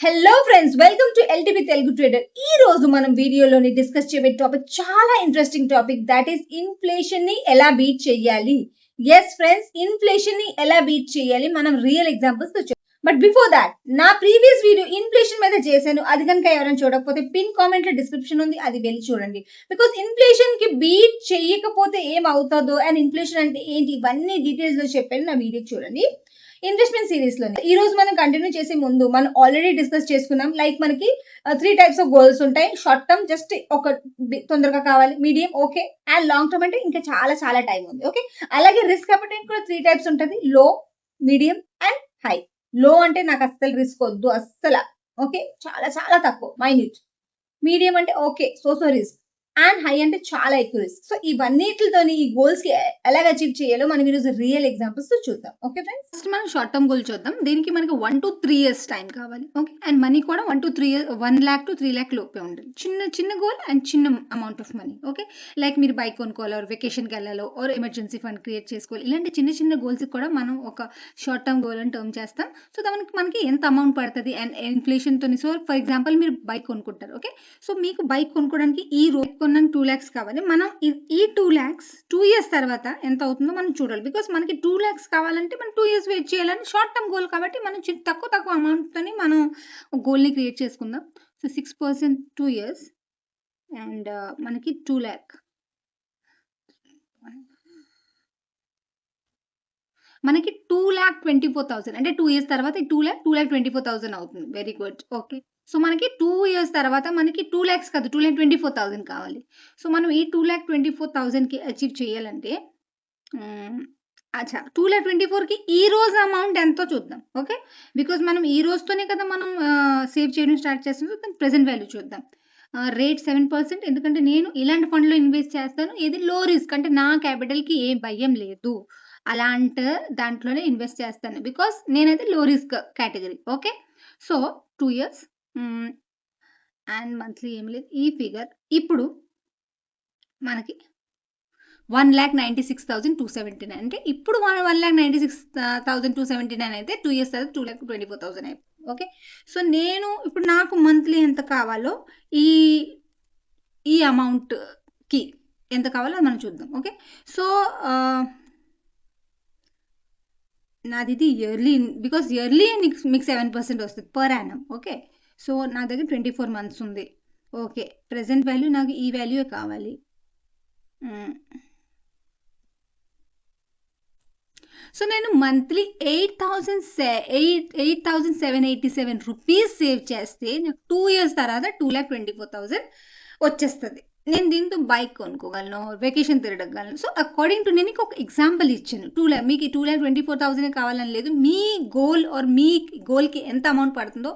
Hello friends, welcome to LTV Telugu trader. ఈ రోజు మనం వీడియోలోని డిస్కస్ చేయబోయే టాపిక్ చాలా interesting topic, that is inflation ని ఎలా బీట్ చేయాలి. ఎస్ ఫ్రెండ్స్, ఇన్ఫ్లేషన్ ని ఎలా బీట్ చేయాలి మనం రియల్ ఎగ్జాంపుల్స్ తో. బట్ బిఫోర్ దాట్, నా ప్రీవియస్ వీడియో ఇన్ఫ్లేషన్ మీద చేశాను. అది కనుక ఎవరైనా చూడకపోతే పిన్ కామెంట్ లో డిస్క్రిప్షన్ ఉంది, అది వెళ్ళి చూడండి. బికాస్ ఇన్ఫ్లేషన్ కి బీట్ చేయకపోతే ఏం అవుతుందో అండ్ ఇన్ఫ్లేషన్ అంటే ఏంటి, ఇవన్నీ డీటెయిల్స్ లో చెప్పాను. నా వీడియో చూడండి. ఇన్వెస్ట్మెంట్ సిరీస్ లో ఈ రోజు మనం కంటిన్యూ చేసే ముందు మనం ఆల్రెడీ డిస్కస్ చేసుకున్నాం. లైక్ మనకి 3 టైప్స్ ఆఫ్ గోల్స్ ఉంటాయి. షార్ట్ టర్మ్, జస్ట్ ఒక తొందరగా కావాలి. Medium, okay. And long term అంటే ఇంకా చాలా చాలా టైం ఉంది, ఓకే. అలాగే రిస్క్ అపెటైట్ కూడా 3 టైప్స్ ఉంటుంది: లో, మీడియం అండ్ హై. లో అంటే నాకు అస్సలు రిస్క్ వద్దు, అస్సలు, ఓకే, చాలా చాలా తక్కువ, మైన్యూట్. మీడియం అంటే okay, so risk. And high అంటే చాలా ఎక్కువ రిస్క్. సో ఇవన్నిటితో ఈ గోల్స్ కి ఎలా అచీవ్ చేయాలో మనం ఈరోజు రియల్ ఎగ్జాంపుల్స్ తో చూద్దాం. ఓకే ఫ్రెండ్స్, ఫస్ట్ మనం షార్ట్ టర్మ్ గోల్ చూద్దాం. దీనికి మనకి 1 to 3 years టైం కావాలి, ఓకే. అండ్ మనీ కూడా 1 to 3 years, 1 lakh to 3 lakh లోపే ఉంటుంది. చిన్న చిన్న గోల్ అండ్ చిన్న amount of money, okay. Like మీరు బైక్ కొనుక్కోవాలో, వెకేషన్కి వెళ్ళాలో, ఆర్ ఎమర్జెన్సీ ఫండ్ క్రియేట్ చేసుకోవాలి. ఇలాంటి చిన్న చిన్న గోల్స్ కూడా మనం ఒక షార్ట్ టర్మ్ గోల్ అని టర్మ్ చేస్తాం. సో దానికి మనకి ఎంత అమౌంట్ పడుతుంది అండ్ ఇన్ఫ్లేషన్ తోని. సో ఫర్ ఎగ్జాంపుల్ మీరు బైక్ కొనుక్కుంటారు, ఓకే. సో మీకు బైక్ కొనుక్కోవడానికి ఈ రోజు కొన్నాను 2 lakhs కావాలి. మనం ఈ 2 lakhs 2 years తర్వాత ఎంత అవుతుందో మనం చూడాలి. బికాస్ మనకి 2 lakhs కావాలంటే మనం 2 years వెయిట్ చేయాలని షార్ట్ టర్మ్ గోల్ కాబట్టి మనం తక్కువ అమౌంట్ తోని మనం గోల్ని క్రియేట్ చేసుకుందాం. సో 6% 2 years అండ్ మనకి 2 lakh, మనకి 2,24,000 అంటే 2 years తర్వాత 2,24,000 అవుతుంది. Very good, okay. సో మనకి 2 years తర్వాత మనకి 2 lakhs కాదు, 2,24,000 కావాలి. సో మనం ఈ 2,24,000కి అచీవ్ చేయాలంటే అచ్చా 2,24,000కి ఈ రోజు అమౌంట్ ఎంతో చూద్దాం, ఓకే. బికాస్ మనం ఈ రోజుతోనే కదా మనం సేవ్ చేయడం స్టార్ట్ చేస్తాం. ప్రెసెంట్ వాల్యూ చూద్దాం. రేట్ 7%. ఎందుకంటే నేను ఇలాంటి ఫండ్లో ఇన్వెస్ట్ చేస్తాను. ఇది లో రిస్క్, అంటే నా క్యాపిటల్కి ఏ భయం లేదు, అలాంటి దాంట్లోనే ఇన్వెస్ట్ చేస్తాను. బికాస్ నేనైతే లో risk category, okay. So 2 years and monthly ఏమి లేదు. ఈ ఫిగర్ ఇప్పుడు మనకి 1,96,279. అంటే ఇప్పుడు 1,96,279 అయితే 2 years తర్వాత 2,24,000 అయిపోయింది, ఓకే. సో నేను ఇప్పుడు నాకు మంత్లీ ఎంత కావాలో ఈ అమౌంట్కి ఎంత కావాలో అది మనం చూద్దాం, ఓకే. సో నాది ఇది ఇయర్లీ, బికాస్ ఇయర్లీ మీకు 7% వస్తుంది పర్ యానం, ఓకే. సో నా దగ్గర 24 months ఉంది, ఓకే. ప్రెసెంట్ వాల్యూ నాకు ఈ వాల్యూ కావాలి. సో నేను మంత్లీ 8,787 రూపీస్ సేవ్ చేస్తే నాకు 2 years తర్వాత 2,24,000 వచ్చేస్తుంది. నేను దీంతో బైక్ కొనుక్కోగలను, వెకేషన్ తిరగగలను. సో అకార్డింగ్ టు నేను ఒక ఎగ్జాంపుల్ ఇచ్చాను. మీకు 2,24,000 కావాలని లేదు. మీ గోల్ ఆర్ మీ గోల్కి ఎంత అమౌంట్ పడుతుందో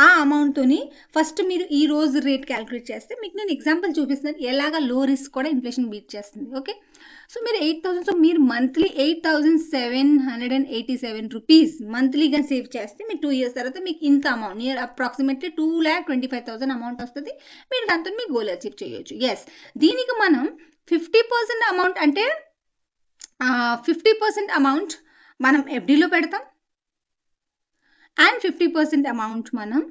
ఆ అమౌంట్తోని ఫస్ట్ మీరు ఈ రోజు రేట్ క్యాలిక్యులేట్ చేస్తే మీకు నేను ఎగ్జాంపుల్ చూపిస్తున్నాను ఎలాగా లో రిస్క్ కూడా ఇన్ఫ్లేషన్ బీట్ చేస్తుంది, ఓకే. సో మీరు 8,000, సో మీరు మంత్లీ 8,787 రూపీస్ మంత్లీగా సేవ్ చేస్తే మీకు 2 years తర్వాత మీకు ఇంత అమౌంట్, నియర్ అప్రాక్సిమేట్లీ 2,25,000 అమౌంట్ వస్తుంది. మీరు దాంతో మీ గోల్ అచీవ్ చేయొచ్చు. ఎస్, దీనికి మనం 50% అమౌంట్, అంటే 50% అమౌంట్ మనం ఎఫ్డీలో పెడతాం అండ్ 50% అమౌంట్ మనం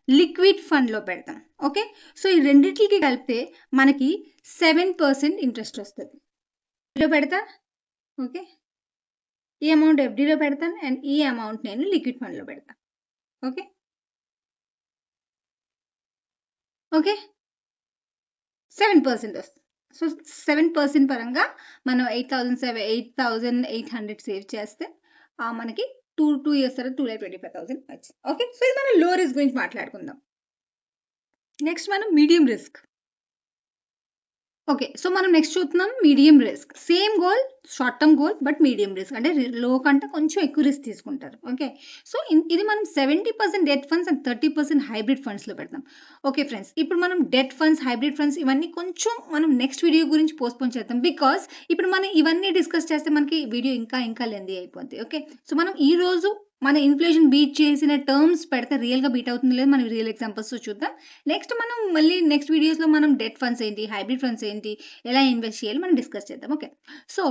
లిక్విడ్ ఫండ్లో పెడతాం, ఓకే. సో ఈ రెండింటికి కలిపితే మనకి 7% ఇంట్రెస్ట్ వస్తుంది. పెడతా, ఓకే. ఈ అమౌంట్ ఎఫ్డీలో పెడతాను అండ్ ఈ అమౌంట్ నేను లిక్విడ్ ఫండ్లో పెడతాను, ఓకే. ఓకే, 7% వస్తుంది. సో 7% పరంగా మనం 8,800 సేవ్ చేస్తే మనకి 2 years తర్వాత 2,25,000 వచ్చింది, ఓకే. సో ఇది మనం లో రిస్క్ గురించి మాట్లాడుకుందాం. నెక్స్ట్ మనం మీడియం రిస్క్, ఓకే. సో మనం నెక్స్ట్ చూస్తున్నాం medium risk. Same goal, short term goal, but medium risk, అంటే లో కంటే కొంచెం ఎక్కువ రిస్క్ తీసుకుంటారు, ఓకే. సో ఇది మనం 70% డెట్ ఫండ్స్ అండ్ 30% హైబ్రిడ్ ఫండ్స్లో పెడతాం, ఓకే ఫ్రెండ్స్. ఇప్పుడు మనం డెట్ ఫండ్స్, హైబ్రిడ్ ఫండ్స్ ఇవన్నీ కొంచెం మనం నెక్స్ట్ వీడియో గురించి పోస్ట్పోన్ చేద్దాం. బికాస్ ఇప్పుడు మనం ఇవన్నీ డిస్కస్ చేస్తే మనకి వీడియో ఇంకా లెందీ అయిపోద్ది, ఓకే. సో మనం ఈ రోజు మన ఇన్ఫ్లేషన్ బీట్ చేసిన టర్మ్స్ పెడితే రియల్గా బీట్ అవుతుంది లేదు, మనం రియల్ ఎగ్జాంపుల్స్ చూద్దాం. నెక్స్ట్ మనం మళ్ళీ నెక్స్ట్ వీడియోస్లో మనం డెట్ ఫండ్స్ ఏంటి, హైబ్రిడ్ ఫండ్స్ ఏంటి, ఎలా ఇన్వెస్ట్ చేయాలి మనం డిస్కస్ చేద్దాం, ఓకే. సో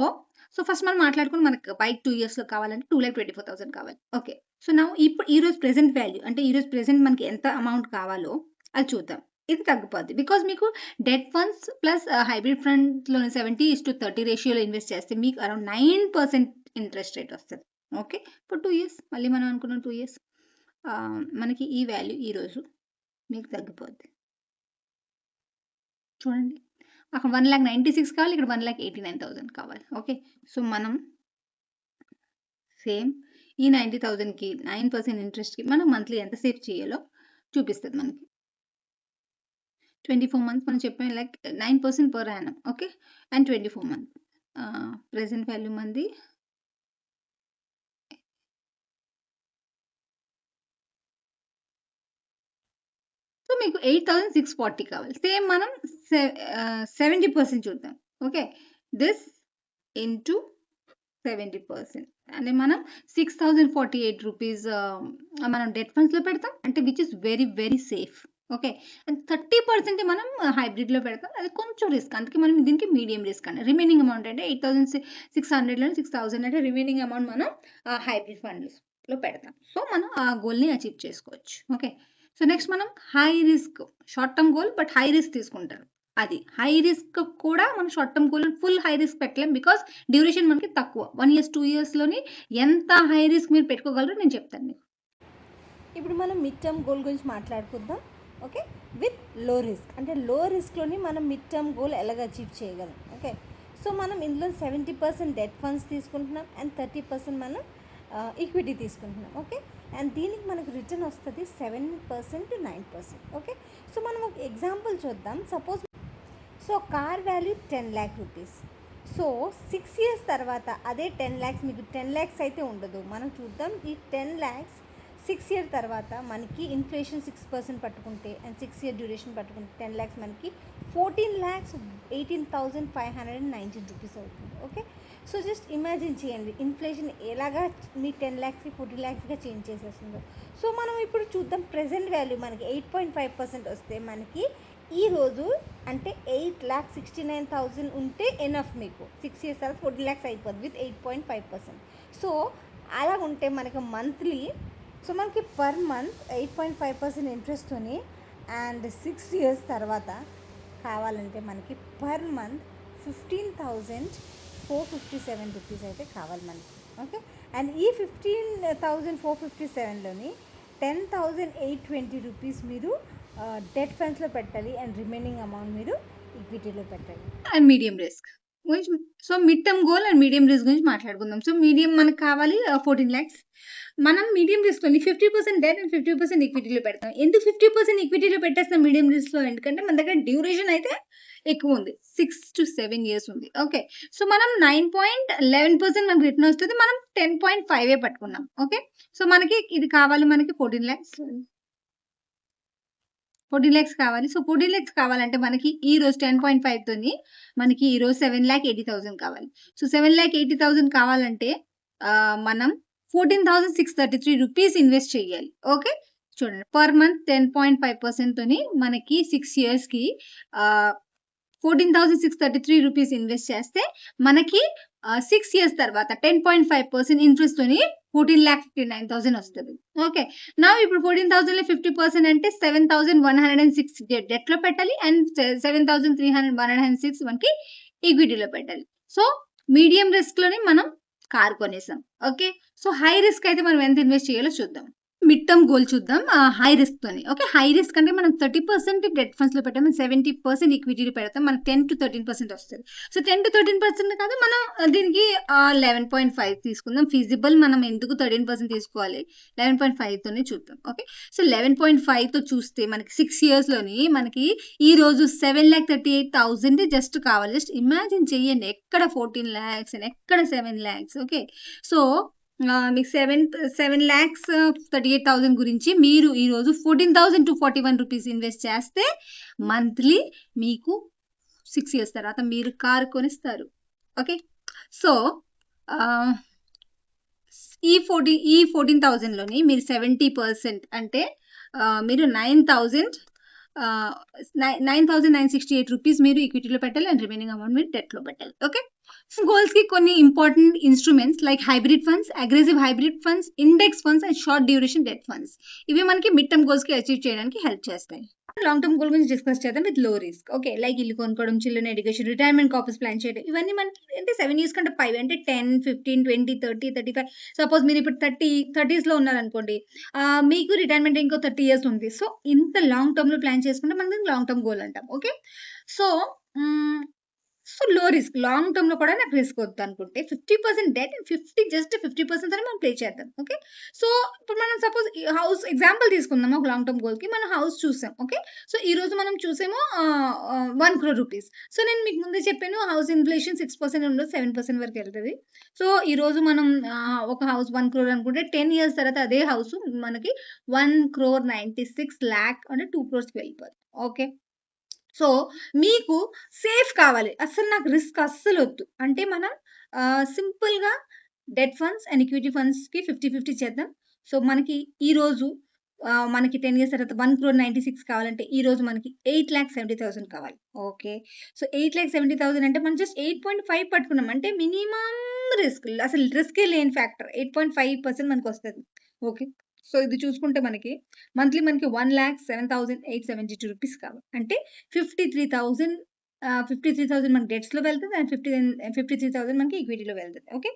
ఫస్ట్ మనం మాట్లాడుకుని మనకు బైక్ 2 yearsలో కావాలంటే 2,24,000 కావాలి, ఓకే. సో నా ఇప్పుడు ఈరోజు ప్రెజెంట్ వాల్యూ అంటే ఈరోజు ప్రెజెంట్ మనకి ఎంత అమౌంట్ కావాలో అది చూద్దాం. ఇది తగ్గిపోద్ది. బికాజ్ మీకు డెట్ ఫండ్స్ ప్లస్ హైబ్రిడ్ ఫండ్స్‌లోని 70:30 రేషియోలో ఇన్వెస్ట్ చేస్తే మీకు అరౌండ్ 9% ఇంట్రెస్ట్ రేట్ వస్తది. ఓకే. ఇప్పుడు 2 ఇయర్స్ మళ్ళీ మనం అనుకున్నాం 2 ఇయర్స్ మనకి ఈ వాల్యూ ఈరోజు మీకు తగ్గిపోద్ది. చూడండి. అక్కడ 1,96,000 కావాలి. ఇక్కడ 1,89,000 కావాలి. ఓకే. సో మనం సేమ్ ఈ 90,000కి 9% ఇంట్రెస్ట్‌కి మనం మంత్లీ ఎంత సేవ్ చేయాలో చూపిస్తది మనకి. 24 మంత్స్ మనం చెప్పాం like 9% per annum. Okay. And 24 months. Present value మనది సో మీకు 8,640 కావాలి. సేమ్ మనం 70% చూద్దాం. ఓకే. దిస్ ఇంటూ 70% అంటే మనం 6,048 రూపీస్ మనం డెట్ ఫండ్స్‌లో పెడతాం. అంటే which is very very safe. Okay. And 30% మనం హైబ్రిడ్‌లో పెడతాం. అది కొంచెం రిస్క్. అందుకే మనం దీనికి మీడియం రిస్క్ అండి. రిమైనింగ్ అమౌంట్ అంటే 8,600లో 6,000 అంటే రిమైనింగ్ అమౌంట్ మనం హైబ్రిడ్ ఫండ్స్‌లో పెడతాం. సో మనం ఆ గోల్‌ని అచీవ్ చేసుకోవచ్చు. ఓకే. సో నెక్స్ట్ మనం high risk short term goal but high risk తీసుకుంటారు. అది హై రిస్క్ కూడా మనం short term goal full high risk పెట్టలేం. బికాజ్ డ్యూరేషన్ మనకి తక్కువ. 1 ఇయర్స్ 2 ఇయర్స్‌లోని ఎంత హై రిస్క్ మీరు పెట్టుకోగలరో నేను చెప్తాను మీకు. ఇప్పుడు మనం మిడ్ టర్మ్ గోల్ గురించి మాట్లాడుకుందాం. ఓకే. విత్ లో రిస్క్ అంటే లో రిస్క్లోని మనం మిడ్ టర్మ్ గోల్ ఎలాగ అచీవ్ చేయగలం. ఓకే. సో మనం ఇందులో 70% డెట్ ఫండ్స్ తీసుకుంటున్నాం అండ్ 30% మనం ఈక్విటీ తీసుకుంటున్నాం. ఓకే. అండ్ దీనికి మనకు రిటర్న్ వస్తుంది 7% to 9%. ఓకే. సో మనం ఒక ఎగ్జాంపుల్ చూద్దాం. Suppose so car value 10 lakh rupees. So 6 years తర్వాత అదే 10 lakhs మీకు 10 lakhs అయితే ఉండదు. మనం చూద్దాం ఈ 10 lakhs 6 ఇయర్ తర్వాత మనకి ఇన్ఫ్లేషన్ 6% పట్టుకుంటే అండ్ 6 ఇయర్ డ్యూరేషన్ పట్టుకుంటే 10 lakhs మనకి 14,18,519 రూపీస్ అవుతుంది. ఓకే. సో జస్ట్ ఇమాజిన్ చేయండి ఇన్ఫ్లేషన్ ఎలాగా మీ 10 lakhsకి 14 lakhsగా చేంజ్ చేసేస్తుందో. సో మనం ఇప్పుడు చూద్దాం ప్రెజెంట్ వాల్యూ మనకి 8.5% వస్తే మనకి ఈరోజు అంటే 8,69,000 ఉంటే ఎనఫ్ మీకు 6 ఇయర్స్ తర్వాత 14 lakhs అయిపోద్ది విత్ 8.5%. సో అలా ఉంటే మనకి మంత్లీ సో మనకి పర్ మంత్ 8.5% ఇంట్రెస్ట్తోని అండ్ 6 ఇయర్స్ తర్వాత కావాలంటే మనకి పర్ మంత్ 15,457 రూపీస్ అయితే కావాలి మనకి. ఓకే. అండ్ ఈ 15,457లోని 10,820 రూపీస్ మీరు డెట్ ఫండ్స్లో పెట్టాలి అండ్ రిమైనింగ్ అమౌంట్ మీరు ఈక్విటీలో పెట్టాలి. అండ్ మీడియం రిస్క్ గురించి so mid term goal and medium risk గురించి మాట్లాడుకుందాం. సో మీడియం మనకు కావాలి 14 lakhs. మనం మీడియం రిస్క్‌లోని 50% డెట్ అండ్ 50% ఈక్విటీలో పెడతాం. ఎందుకు 50% ఈక్విటీలో పెట్టేస్తాం మీడియం రిస్క్‌లో ఎందుకంటే మన దగ్గర డ్యూరేషన్ అయితే ఎక్కువ ఉంది. 6 to 7 ఇయర్స్ ఉంది. ఓకే. సో మనం 9.11% మనకు రిటర్న్ వస్తది. మనం 10.5 పట్టుకున్నాం. ఓకే. సో మనకి ఇది కావాలి మనకి 14 lakhs. 14 lakhs కావాలి. సో 14 lakhs కావాలంటే మనకి ఈ రోజు 10.5 తోని మనకి ఈ రోజు 7,80,000 కావాలి. సో 7,80,000 కావాలంటే మనం 14,633 రూపీస్ ఇన్వెస్ట్ చేయాలి. ఓకే. చూడండి పర్ మంత్ 10.5% తోని మనకి 6 ఇయర్స్‌కి 14,633 రూపీస్ ఇన్వెస్ట్ చేస్తే మనకి 6 ఇయర్స్ తర్వాత 10.5% ఇంట్రెస్ట్ తోని 14,59,000 వస్తది. ఓకే. నౌ ఇప్పుడు 14,000లో 50% అంటే 7,106 డెట్‌లో పెట్టాలి అండ్ 7,306 మనకి ఈక్విటీలో పెట్టాలి. సో మీడియం రిస్క్‌లోని మనం కార్ కొనేసాం. ఓకే. సో హై రిస్క్ అయితే మనం ఎంత ఇన్వెస్ట్ చేయాలో చూద్దాం. మిడ్ టర్మ్ గోల్ చూద్దాం. హై రిస్క్ తోని. ఓకే. హై రిస్క్ అంటే మనం 30% డెట్ ఫండ్స్‌లో పెట్టాం. 70% ఈక్విటీలో పెడతాం. మనకు 10-13% వస్తది. సో 10-13% కాదు మనం దీనికి 11.5 తీసుకుందాం. ఫీజిబుల్ మనం ఎందుకు 13% తీసుకోవాలి? 11.5 తోనే చూద్దాం. ఓకే. సో 11.5తో చూస్తే మనకి 6 ఇయర్స్‌లోని మనకి ఈ రోజు 7,38,000 జస్ట్ కావాలి. జస్ట్ ఇమాజిన్ చేయండి. ఎక్కడ 14 lakhs అండ్ ఎక్కడ 7 lakhs. ఓకే. సో మీకు 7,38,000 గురించి మీరు ఈరోజు 14,241 రూపీస్ ఇన్వెస్ట్ చేస్తే మంత్లీ మీకు 6 ఇయర్స్ తర్వాత మీరు కారు కొనిస్తారు. ఓకే. సో ఈ 14,000లోని మీరు 70% అంటే మీరు 9,968 రూపీస్ మీరు ఈక్విటీలో పెట్టాలి అండ్ రిమైనింగ్ అమౌంట్ మీరు డెట్లో పెట్టాలి. ఓకే. గోల్స్ కి కొన్ని important instruments like hybrid funds, aggressive hybrid funds, index funds and short duration debt funds. ఇవి మనకి మిడ్ టర్మ్ గోల్స్ కి అచీవ్ చేయడానికి హెల్ప్ చేస్తాయి. లాంగ్ టర్మ్ గోల్ గురించి డిస్కస్ చేద్దాం విత్ లో రిస్క్. ఓకే, లైక్ ఇల్లు కొనుక్కోవడం, children education, retirement copies plan చేయడం, ఇవన్నీ మనకి అంటే 7 years కంటే 5 అంటే 10, 15, 20, 30, 35. సపోజ్ మీరు ఇప్పుడు 30s లో ఉన్నారనుకోండి, మీకు రిటైర్మెంట్ ఇంకో 30 years ఉంది. సో ఇంత లాంగ్ టర్మ్ లో ప్లాన్ చేసుకుంటే మనం లాంగ్ టర్మ్ గోల్ అంటాం. ఓకే, సో లో రిస్క్ లాంగ్ టర్మ్ లో కూడా నాకు రిస్క్ వద్దు అనుకుంటే 50% డెట్, 50% అని మనం ప్లే చేద్దాం. ఓకే, సో ఇప్పుడు మనం సపోజ్ హౌస్ ఎగ్జాంపుల్ తీసుకుందాం. ఒక లాంగ్ టర్మ్ గోల్ కి మనం హౌస్ చూసాం. ఓకే, సో ఈ రోజు మనం చూసేమో 1 crore రూపీస్. సో నేను మీకు ముందే చెప్పాను, హౌస్ ఇన్ఫ్లేషన్ 6% ఉండదు, 7% వరకు వెళ్తుంది. సో ఈ రోజు మనం ఒక హౌస్ 1 crore అనుకుంటే 10 years తర్వాత అదే హౌస్ మనకి 1,96,00,000 అంటే 2 crores కి వెళ్ళిపోతుంది. ఓకే, సో మీకు సేఫ్ కావాలి, అస్సలు నాకు రిస్క్ అస్సలు వద్దు అంటే మనం సింపుల్గా డెట్ ఫండ్స్ అండ్ ఈక్విటీ ఫండ్స్కి 50-50 చేద్దాం. సో మనకి ఈ రోజు మనకి 10 years తర్వాత 1,96,00,000 కావాలంటే ఈ రోజు మనకి 8,70,000 కావాలి. ఓకే, సో 8,70,000 అంటే మనం జస్ట్ 8.5 పట్టుకున్నాం అంటే మినిమం రిస్క్, అసలు రిస్కే లేని ఫ్యాక్టర్ 8.5% మనకు వస్తుంది. ఓకే, సో ఇది చూసుకుంటే మనకి మంత్లీ మనకి 1,07,872 రూపీస్ కావాలి అంటే 53,000. 53,000 మనకి డెట్స్లో వెళ్తుంది అండ్ 53,000 మనకి ఈక్విటీలో వెళ్తుంది. ఓకే,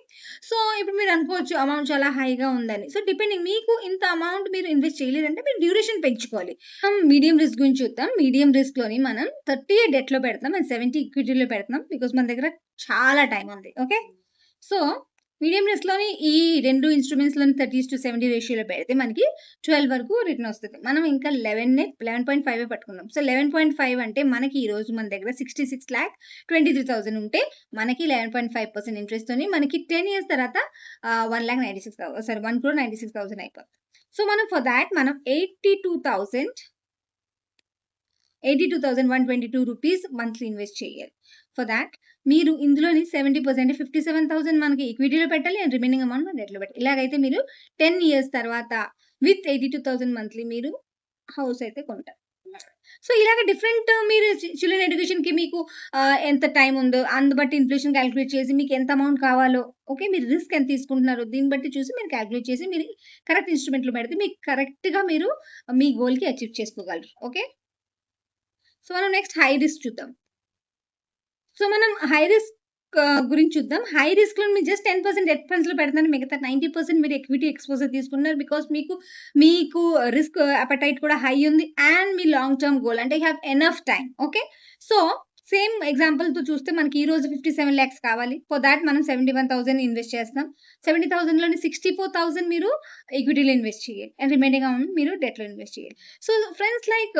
సో ఇప్పుడు మీరు అనుకోవచ్చు అమౌంట్ చాలా హైగా ఉందని. సో డిపెండింగ్, మీకు ఇంత అమౌంట్ మీరు ఇన్వెస్ట్ చేయలేదంటే మీరు డ్యూరేషన్ పెంచుకోవాలి. మీడియం రిస్క్ గురించి చూద్దాం. మీడియం రిస్క్ లోని మనం 30 డెట్లో పెడతాం అండ్ 70 ఈక్విటీలో పెడతాం బికాస్ మన దగ్గర చాలా టైం ఉంది. ఓకే, సో మీడియం రిస్క్ లోని ఈ రెండు ఇన్స్ట్రుమెంట్స్ లోని 30:70 రేషియోలో పెడితే మనకి 12 వరకు రిటర్న్ వస్తుంది. మనం ఇంకా 11.5 పట్టుకున్నాం. సో 11.5 అంటే మనకి ఈ రోజు మన దగ్గర 66,23,000 ఉంటే మనకి 11.5% ఇంట్రెస్ట్ తోని మనకి 10 years తర్వాత 1,96,000 అయిపోతుంది. సో మనం ఫర్ దాట్ మనం 82,122 రూపీస్ మంత్లీ ఇన్వెస్ట్ చేయాలి. ఫర్ దాట్ మీరు ఇందులోని 70% 57,000 మనకి ఈక్విటీలో పెట్టాలి అండ్ రిమైనింగ్ అమౌంట్ మన డెట్లో పెట్టాలి. ఇలాగైతే మీరు 10 years తర్వాత విత్ 82,000 మంత్లీ మీరు హౌస్ అయితే కొంటారు. సో ఇలాగ డిఫరెంట్ మీరు చిల్డ్రన్ ఎడ్యుకేషన్కి మీకు ఎంత టైం ఉందో అందు బట్టి ఇన్ఫ్లేషన్ క్యాలిక్యులేట్ చేసి మీకు ఎంత అమౌంట్ కావాలో, ఓకే, మీరు రిస్క్ ఎంత తీసుకుంటున్నారో దీన్ని బట్టి చూసి మీరు క్యాలిక్యులేట్ చేసి మీరు కరెక్ట్ ఇన్స్ట్రుమెంట్లో పెడితే మీకు కరెక్ట్గా మీరు మీ గోల్కి అచీవ్ చేసుకోగలరు. ఓకే, సో మనం నెక్స్ట్ హై రిస్క్ చూద్దాం. సో మనం హై రిస్క్ గురించి చూద్దాం. హై రిస్క్ లో మీరు జస్ట్ 10% డెట్ ఫండ్స్ లో పెడతాను, మిగతా 90% మీరు ఎక్విటీ ఎక్స్పోజర్ తీసుకున్నారు బికాస్ మీకు రిస్క్ అపటైట్ కూడా హై ఉంది అండ్ మీ లాంగ్ టర్మ్ గోల్ అంటే you have enough time. Okay, so same example తో చూస్తే మనకి ఈ రోజు 57 lakhs కావాలి. ఫర్ దాట్ మనం 71,000 ఇన్వెస్ట్ చేస్తాం. 70,000 లోని 64,000 మీరు ఈక్విటీలో ఇన్వెస్ట్ చేయాలి అండ్ రిమైనింగ్ అమౌంట్ మీరు డెట్ లో ఇన్వెస్ట్ చేయాలి. సో ఫ్రెండ్స్ లైక్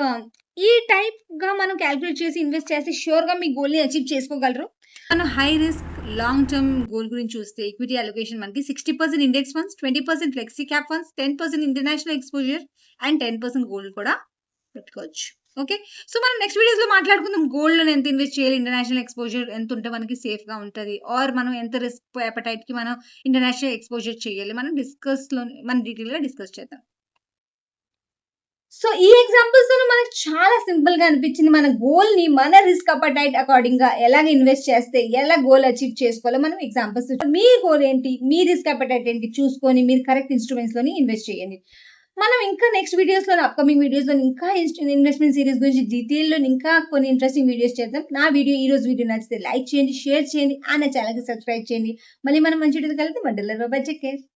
ఈ టైప్ గా మనం క్యాలిక్యులేట్ చేసి ఇన్వెస్ట్ చేస్తే షూర్ గా మీ గోల్ ని అచీవ్ చేసుకోగలరు. మనం high risk long term goal గురించి చూస్తే ఈక్విటీ అలొకేషన్ మనకి 60% index funds, 20% flexi cap funds, 10% international exposure and 10% gold కూడా పెట్టుకోవచ్చు. ఓకే, సో మనం నెక్స్ట్ వీడియోస్ లో మాట్లాడుకుందాం గోల్డ్ లో ఎంత ఇన్వెస్ట్ చేయాలి, ఇంటర్నేషనల్ ఎక్స్పోజర్ ఎంత ఉంటే మనకి సేఫ్ గా ఉంటుంది, ఆర్ మనం ఎంత రిస్క్ అపటైట్ కి మనం ఇంటర్నేషనల్ ఎక్స్పోజర్ చేయాలి, మనం డీటెయిల్ గా డిస్కస్ చేద్దాం. సో ఈ ఎగ్జాంపుల్స్ తో మనకు చాలా సింపుల్ గా అనిపించింది. మన గోల్ ని మన రిస్క్ అపటైట్ అకార్డింగ్ గా ఎలాగ ఇన్వెస్ట్ చేస్తే ఎలా గోల్ అచీవ్ చేసుకోవాలో మనం ఎగ్జాంపుల్స్. మీ గోల్ ఏంటి, మీ రిస్క్ అపటైట్ ఏంటి చూసుకొని మీరు కరెక్ట్ ఇన్స్ట్రుమెంట్స్ లోని ఇన్వెస్ట్ చేయండి. మనం ఇంకా నెక్స్ట్ వీడియోస్ లో అప్కమింగ్ వీడియోస్ లో ఇంకా ఇన్వెస్ట్మెంట్ సిరీస్ గురించి డీటెయిల్ లో ఇంకా కొన్ని ఇంట్రెస్టింగ్ వీడియోస్ చేద్దాం. నా వీడియో ఈ రోజు వీడియో నచ్చితే లైక్ చేయండి, షేర్ చేయండి అండ్ నా ఛానల్ కి సబ్స్క్రైబ్ చేయండి. మళ్ళీ మనం మంచి వీడియో కలిసి మండలంలో బై.